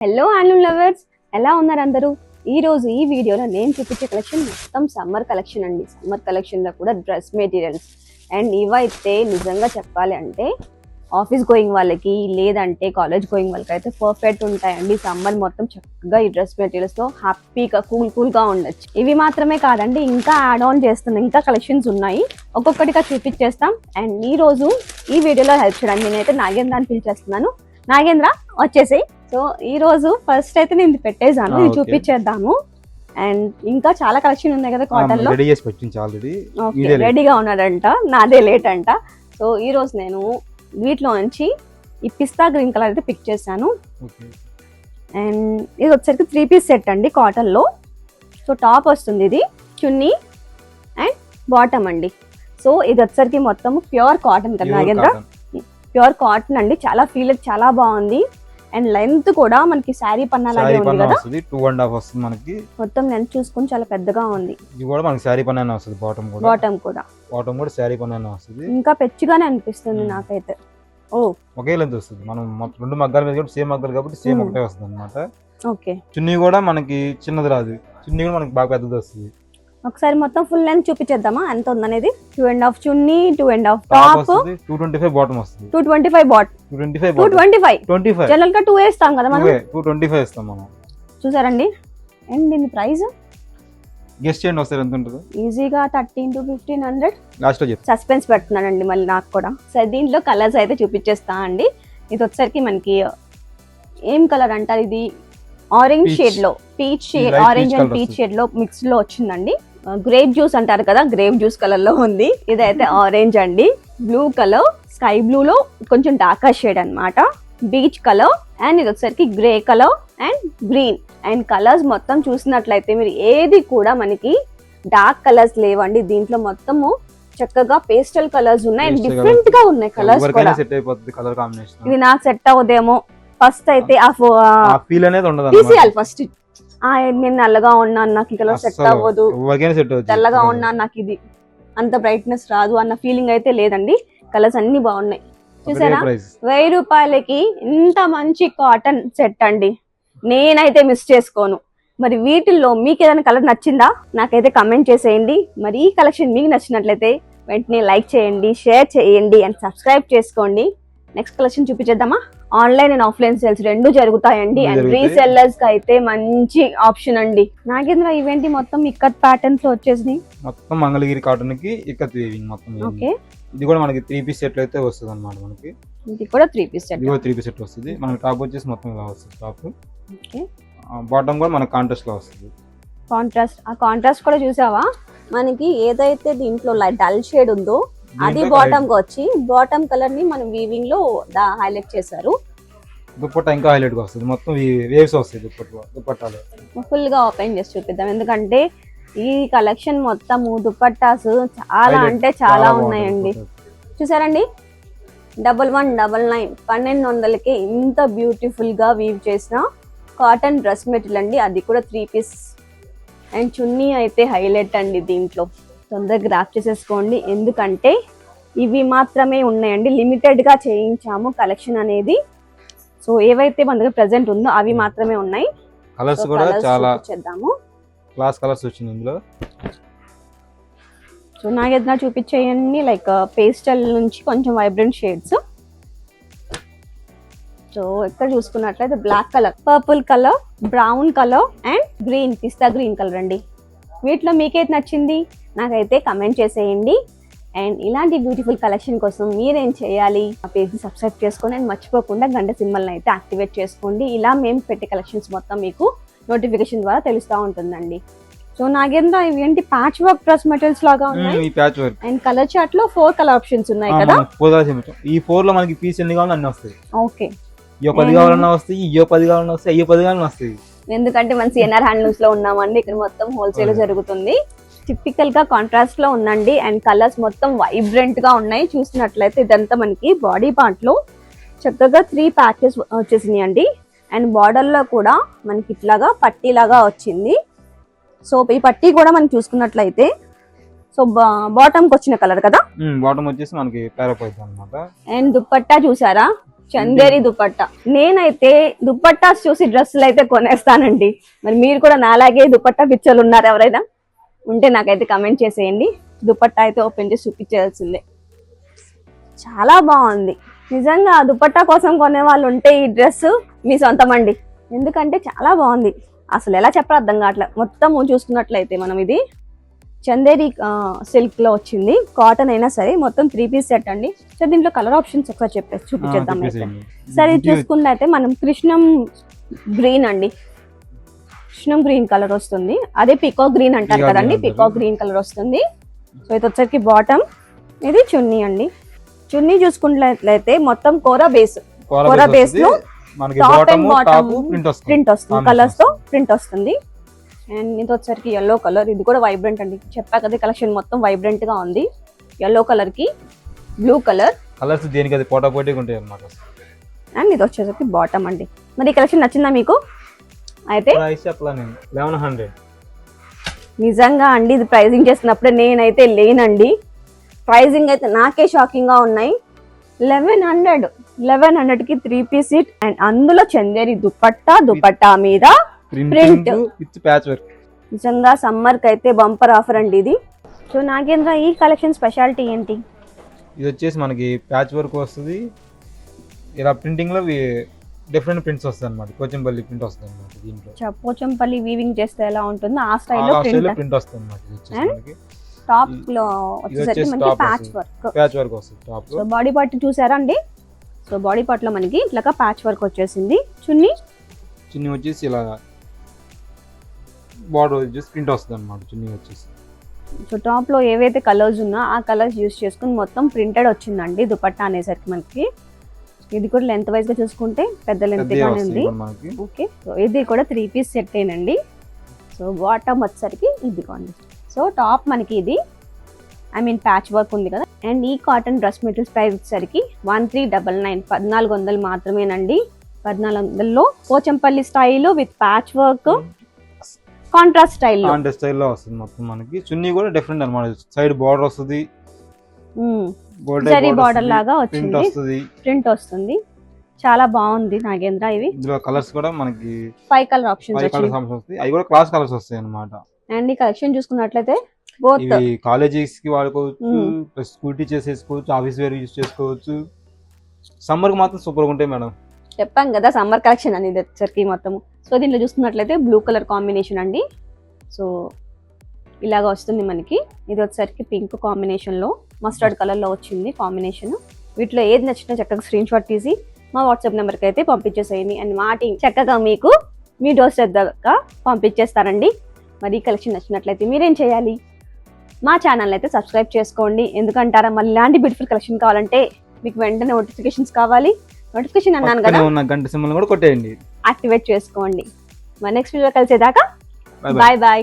Hello handloom lovers, ఎలా ఉన్నారు అందరూ? ఈ రోజు ఈ వీడియోలో నేను చూపించే కలెక్షన్ మొత్తం సమ్మర్ కలెక్షన్ అండి. సమ్మర్ కలెక్షన్లో కూడా డ్రెస్ మెటీరియల్స్ అండ్ ఇవైతే నిజంగా చెప్పాలి అంటే ఆఫీస్ గోయింగ్ వాళ్ళకి లేదంటే కాలేజ్ గోయింగ్ వాళ్ళకి అయితే పర్ఫెక్ట్ ఉంటాయండి. సమ్మర్ మొత్తం చక్కగా ఈ డ్రెస్ మెటీరియల్స్తో హ్యాపీగా కూల్గా ఉండొచ్చు. ఇవి మాత్రమే కాదండి, ఇంకా యాడ్ ఆన్ చేస్తున్నాం, ఇంకా కలెక్షన్స్ ఉన్నాయి, ఒక్కొక్కటిగా చూపించేస్తాం. అండ్ ఈ రోజు ఈ వీడియోలో హెల్ప్ చేయడానికి నేనైతే నాగేంద్ర అని పిలిచేస్తున్నాను. నాగేంద్ర వచ్చేసి. సో ఈ రోజు ఫస్ట్ అయితే నేను పెట్టేసాను, ఇది చూపించేద్దాము. అండ్ ఇంకా చాలా కలెక్షన్ ఉన్నాయి కదా కాటన్ లో, రెడీగా ఉన్నాడంట, నాదే లేట్ అంట. సో ఈ రోజు నేను వీటిలో నుంచి ఈ పిస్తా గ్రీన్ కలర్ అయితే పిక్ చేశాను. అండ్ ఇది వచ్చేసరికి 3 పీస్ సెట్ అండి కాటన్ లో. సో టాప్ వస్తుంది, ఇది చున్నీ అండ్ బాటమ్ అండి. సో ఇది వచ్చేసరికి మొత్తం ప్యూర్ కాటన్ కదా నాగేంద్ర, ప్యూర్ కాటన్ అండి. చాలా ఫీల్ చాలా బాగుంది. అండ్ లెంత్ కూడా మనకి శారీ పన్నా లాగే ఉంది కదా, 2.5 వస్తుంది మనకి. మొత్తం లెంత్ చూసుకొని చాలా పెద్దగా ఉంది. ఇది కూడా మనకి శారీ పన్నా వస్తుంది, బాటమ్ కూడా శారీ పన్నా వస్తుంది. ఇంకా పెచ్చిగానే అనిపిస్తుంది నాకైతే. ఒకే లెంత్ వస్తుంది, మనం రెండు మగ్గాల మీద కూడా సేమ్ మగ్గాలు కాబట్టి సేమ్ ఒకటే వస్తుంది అన్నమాట. ఓకే, చున్నీ కూడా మనకి చిన్నది రాదు, చున్నీ కూడా మనకి బాగా పెద్దది వస్తుంది. ఒకసారి మొత్తం ఫుల్ లెంత్ చూపించేద్దామా ఎంత ఉందనేది. 2.5 చున్నీ, 2.5 టాప్, 225 బాటమ్ వస్తుంది. 225 బాటమ్, 225 జనరల్ గా 2 వేస్తాం కదా మనం, 225 ఇస్తాం మనం. చూసారండి. అండ్ దీని ప్రైస్ గెస్ట్ చేయండి ఒకసారి ఎంత ఉంటుంది. ఈజీగా 1300 to 1500 లాస్ట్ లో చెప్తా. సస్పెన్స్ పెడుతున్నానండి మళ్ళీ నాకు కూడా. సరే దీంట్లో కలర్స్ అయితే చూపించేస్తా అండి. ఇది వచ్చేసరికి మనకి ఏం కలర్ అంటారు, ఇది ఆరెంజ్ షేడ్ లో, peach shade, orange and peach shade లో మిక్స్ లో వచ్చిందండి. గ్రేప్ జ్యూస్ అంటారు కదా, గ్రేప్ జ్యూస్ కలర్ లో ఉంది. ఇదైతే ఆరెంజ్ అండి, బ్లూ కలర్, స్కై బ్లూ లో కొంచెం డార్కర్ షేడ్ అన్నమాట, బీచ్ కలర్. అండ్ ఇది వచ్చేసరికి grey colour and green. And colours మొత్తం చూసినట్లయితే మీరు ఏది కూడా మనకి డార్క్ కలర్స్ లేవండి. దీంట్లో మొత్తము చక్కగా పేస్టల్ కలర్స్ ఉన్నాయి, అండ్ డిఫరెంట్ గా ఉన్నాయి కలర్స్ కూడా. ఇది నాకు సెట్ అవ్వదేమో. ఫస్ట్ అయితే తీసేయాలి ఫస్ట్. నేను నల్లగా ఉన్నాను, నాకు ఈ కలర్ సెట్ అవ్వదు, తెల్లగా ఉన్నాను, నాకు ఇది అంత బ్రైట్నెస్ రాదు అన్న ఫీలింగ్ అయితే లేదండి. కలర్స్ అన్ని బాగున్నాయి. చూసారా, 1000 రూపాయలకి ఇంత మంచి కాటన్ సెట్ అండి, నేనైతే మిస్ చేసుకోను. మరి వీటిల్లో మీకు ఏదైనా కలర్ నచ్చిందా నాకైతే కమెంట్ చేసేయండి. మరి ఈ కలెక్షన్ మీకు నచ్చినట్లయితే వెంటనే లైక్ చేయండి, షేర్ చేయండి అండ్ సబ్స్క్రైబ్ చేసుకోండి. నెక్స్ట్ కలెక్షన్ చూపించేద్దామా. ఆన్లైన్ అండ్ ఆఫ్లైన్ సేల్స్ రెండు జరుగుతాయండి. అండ్ రీసెల్లర్స్ కి అయితే మంచి ఆప్షన్ అండి. నాగేంద్ర ఇవేంటి మొత్తం ఇక్కత్ ప్యాటర్న్స్ లో వచ్చేసి, మొత్తం మంగళగిరి కాటన్ కి ఇక్కత్ వీవింగ్ మొత్తం. ఓకే, ఇది కూడా మనకి 3 పీస్ సెట్ అయితే వస్తుంది అన్నమాట. మనకి ఇది కూడా 3 పీస్ సెట్, ఇది కూడా 3 పీస్ సెట్ వస్తుంది. మనకి టాప్ వచ్చేసి మొత్తం ఇలా వస్తుంది. టాప్, ఓకే, బాటమ్ కూడా మనకి కాంట్రాస్ట్ లో వస్తుంది. కాంట్రాస్ట్, ఆ కాంట్రాస్ట్ కూడా చూసావా, మనకి ఏదైతే దీంట్లో డల్ షేడ్ ఉందో అది బాటమ్ కి వచ్చి బాటమ్ కలర్ ని మనం వీవింగ్ లో హైలైట్ చేశారు. దుపట్టా ఇంకా హైలైట్ గా వస్తుంది, మొత్తం వేవ్స్ వస్తాయి దుపట్టాలో. ఫుల్ గా ఓపెన్ చేసి చూపిద్దాం, ఎందుకంటే ఈ కలెక్షన్ మొత్తం దుపట్టాస్ చాలా అంటే చాలా ఉన్నాయండి. చూసారండి, 1199 1200కి ఇంత బ్యూటిఫుల్ గా వీవ్ చేసిన కాటన్ డ్రెస్ మెటీరియల్ అండి. అది కూడా 3 పీస్. అండ్ చున్నీ అయితే హైలైట్ అండి. దీంట్లో తొందరగా గ్రాప్ చేసేసుకోండి, ఎందుకంటే ఇవి మాత్రమే ఉన్నాయండి, లిమిటెడ్ గా చేయించాము కలెక్షన్ అనేది. సో ఏవైతే మన దగ్గర ప్రెసెంట్ ఉందో అవి మాత్రమే ఉన్నాయి. కలర్స్ కూడా చాలా క్లాస్ కలర్స్ వచ్చింది ఇందులో. సో నాకు ఏదైనా చూపించేయండి, లైక్ పేస్టల్ నుంచి కొంచెం వైబ్రెంట్ షేడ్స్. సో ఇక్కడ చూసుకున్నట్లయితే black colour, purple colour, brown colour and green, పిస్తా గ్రీన్ కలర్ అండి. వీటిలో మీకైతే నచ్చింది నాకైతే కమెంట్ చేసేయండి. అండ్ ఇలాంటి బ్యూటిఫుల్ కలెక్షన్ కోసం మీరేం చేయాలి, ఆ పేజ్ని సబ్స్క్రైబ్ చేసుకోండి. అండ్ మర్చిపోకుండా గంట సింబల్ని అయితే యాక్టివేట్ చేసుకోండి. ఇలా మేము పెట్టే కలెక్షన్స్ మొత్తం మీకు నోటిఫికేషన్ ద్వారా తెలుస్తూ ఉంటుందండి. సో నాగేంద్ర ఇవేంటి ప్యాచ్ వర్క్ డ్రెస్ మెటీరియల్స్ లాగా ఉన్నాయి. అండ్ కలర్ చార్ట్ లో 4 కలర్ ఆప్షన్స్ ఉన్నాయి కదా. ఈ 4 లో మనకి పీస్ ఎన్ని కావాలన్నా అన్ని వస్తాయి. ఓకే, ఇయో 10 కావాలన్నా వస్తాయి, ఇయో 10 కావాలన్నా వస్తాయి, అయ్యో 10 కావాలన్నా వస్తాయి. ఎందుకంటే మన సిఎన్ఆర్ హ్యాండ్లూమ్స్ లో ఉన్నామండి, ఇక్కడ మొత్తం హోల్సేల్ జరుగుతుంది. టిపికల్ గా కాంట్రాస్ట్ లో ఉందండి. అండ్ కలర్స్ మొత్తం వైబ్రెంట్ గా ఉన్నాయి. చూసినట్లయితే ఇదంతా మనకి బాడీ పార్ట్ లో చక్కగా 3 ప్యాచెస్ వచ్చేసినాయి అండి. అండ్ బార్డర్ లో కూడా మనకి ఇట్లాగా పట్టీ లాగా వచ్చింది. సో ఈ పట్టీ కూడా మనం చూసుకున్నట్లయితే సో బాటమ్ కి వచ్చిన కలర్ కదా, బాటమ్ వచ్చేసి మనకి పారాపోయిట్ అన్నమాట. అండ్ దుపట్టా చూసారా, చందేరి దుపట్టా. నేనైతే దుపట్టాస్ చూసి డ్రెస్సులు అయితే కొనేస్తానండి. మరి మీరు కూడా నాలాగే దుపట్టా పిచ్చోళ్ళు ఉన్నారు ఎవరైనా ఉంటే నాకైతే కమెంట్ చేసేయండి. దుపట్టా అయితే ఓపెన్ చేసి చూపించాల్సిందే. చాలా బాగుంది నిజంగా. దుపట్టా కోసం కొనే వాళ్ళు ఉంటే ఈ డ్రెస్ మీ సొంతం అండి. ఎందుకంటే చాలా బాగుంది. అసలు ఎలా చెప్పాలో అర్థం కావట్లేదు. మొత్తం చూసుకున్నట్లయితే మనం ఇది చందేరి సిల్క్ లో వచ్చింది. కాటన్ అయినా సరే మొత్తం 3 పీస్ సెట్ అండి. సో దీంట్లో కలర్ ఆప్షన్స్ ఒకసారి చెప్పేసి చూపించేద్దాం అయితే. సరే ఇది చూసుకున్నట్లయితే మనం కృష్ణం గ్రీన్ అండి. కృష్ణం గ్రీన్ కలర్ వస్తుంది. అదే పికాక్ గ్రీన్ అంటారు కదండి, పికాక్ గ్రీన్ కలర్ వస్తుంది. సో ఇది వచ్చరికి బాటమ్, ఇది చున్నీ అండి. చున్నీ చూసుకున్నట్లయితే మొత్తం కోరా బేస్ లో టాప్ అండ్ బాటమ్ ప్రింట్ వస్తుంది, కలర్స్ తో ప్రింట్ వస్తుంది. అండ్ ఇది వచ్చరికి ఎల్లో కలర్, ఇది కూడా వైబ్రెంట్ అండి. చెప్పా కదా కలెక్షన్ మొత్తం వైబ్రెంట్ గా ఉంది. ఎల్లో కలర్ కి బ్లూ కలర్ కలర్స్ దేనికి అది పోటాపోటీగా ఉంటాయి అన్నమాట. అండ్ ఇది వచ్చేసరికి బాటమ్ అండి. మరి ఈ కలెక్షన్ నచ్చిందా మీకు? అయితే ప్రైస్ చెప్పలా నేను 1100. నిజంగా అండి ఇది ప్రైజింగ్ చేసినప్పుడే నేనైతే లేనండి. ప్రైజింగ్ అయితే నాకే షాకింగ్ గా ఉన్నాయి. 1100 కి 3 పీస్ సెట్ అండ్ అందులో చందేరి దుపట్టా మీద ప్రింట్ విత్ ప్యాచ్ వర్క్. నిజంగా సమ్మర్ కి అయితే బంపర్ ఆఫర్ అండి ఇది. సో నాగేంద్ర ఈ కలెక్షన్ స్పెషాలిటీ ఏంటి? ఇది వచ్చేసి మనకి ప్యాచ్ వర్క్ వస్తుంది. ఇలా ప్రింటింగ్ లో డిఫరెంట్ ప్రింట్స్ వస్తాయి అన్నమాట. పోచంపల్లి ప్రింట్ వస్తుంది అన్నమాట. దీంట్లో పోచంపల్లి వీవింగ్ చేస్తే ఎలా ఉంటుందో ఆ స్టైల్లో ప్రింట్ వస్తుంది అన్నమాట. టాప్ లో వచ్చేసరికి మనకి ప్యాచ్ వర్క్ వస్తుంది టాప్ లో. సో బాడీ పార్ట్ చూసారా అండి? సో బాడీ పార్ట్ లో మనకి ఇట్లా ప్యాచ్ వర్క్ వచ్చేసింది. చున్నీ వచ్చేసి ఇలా బార్డర్ వచ్చేసి ప్రింట్ వస్తుంది అన్నమాట. చున్నీ వచ్చేసి సో టాప్ లో ఏవైతే కలర్స్ ఉన్నా ఆ కలర్స్ యూస్ చేసుకుని మొత్తం ప్రింటెడ్ వచ్చిందండి దుపట్టా అనేసరికి మనకి. ఇది కూడా లెంత్ వైజ్ గా చూసుకుంటే పెద్ద లెంత్ గానే ఉంది. ఓకే, సో ఇది కూడా 3 పీస్ సెట్ ఏనండి. సో బాటమ్ వచ్చేసరికి ఇదిగోండి. సో టాప్ మనకి ఇది ప్యాచ్ వర్క్ ఉంది కదా. అండ్ ఈ కాటన్ డ్రెస్ మెటీరియల్స్ ప్రైస్ వచ్చేసరికి 1399, 1400 మాత్రమేనండి. 1400లో Pochampally style with patch work contrast స్టైల్లో వస్తుంది మొత్తం మనకి. చున్నీ కూడా డిఫరెంట్ అన్నమాట. సైడ్ బార్డర్ వస్తుంది, జరీ బార్డర్ లాగా వచ్చింది, ప్రింట్ వస్తుంది. చాలా బాగుంది నాగేంద్ర. ఇవి ఇందులో కలర్స్ కూడా మనకి 5 కలర్ ఆప్షన్స్ వచ్చాయి. అవి కూడా క్లాస్ కలర్స్ వస్తాయి అన్నమాట. అండ్ ఈ కలెక్షన్ చూసుకున్నట్లయితే బోత్ కాలేజెస్ కి వాడుకోవచ్చు, ప్లస్ స్కూల్ టీచర్స్ చేసుకోవచ్చు, ఆఫీస్ వేర్ యూజ్ చేసుకోవచ్చు. సమ్మర్ కి మాత్రం సూపర్ గా ఉంటాయి మేడం. చెప్పాం కదా సమ్మర్ కలెక్షన్ అనేది వచ్చరికి మొత్తం. సో దీంట్లో చూసుకున్నట్లయితే బ్లూ కలర్ కాంబినేషన్ అండి. సో ఇలాగ వస్తుంది మనకి. ఇది వచ్చేసరికి పింక్ కాంబినేషన్ లో మస్టర్డ్ కలర్ లో వచ్చింది కాంబినేషన్. వీటిలో ఏది నచ్చినా చక్కగా స్క్రీన్ షాట్ తీసి మా వాట్సాప్ నెంబర్కి అయితే పంపించేసేయండి. అండ్ మా టీం చక్కగా మీకు మీ డోర్ స్టెప్ దాకా పంపించేస్తారండి. మరి ఈ కలెక్షన్ నచ్చినట్లయితే మీరేం చేయాలి? మా ఛానల్ అయితే సబ్స్క్రైబ్ చేసుకోండి. ఎందుకంటారా, మళ్ళీ ఇలాంటి బ్యూటిఫుల్ కలెక్షన్ కావాలంటే మీకు వెంటనే నోటిఫికేషన్స్ కావాలి. నోటిఫికేషన్ అన్నాను కదా, గంట సింబల్ కూడా కొట్టేయండి, యాక్టివేట్ చేసుకోండి. మరి నెక్స్ట్ వీడియో కలిసేదాకా బాయ్ బాయ్.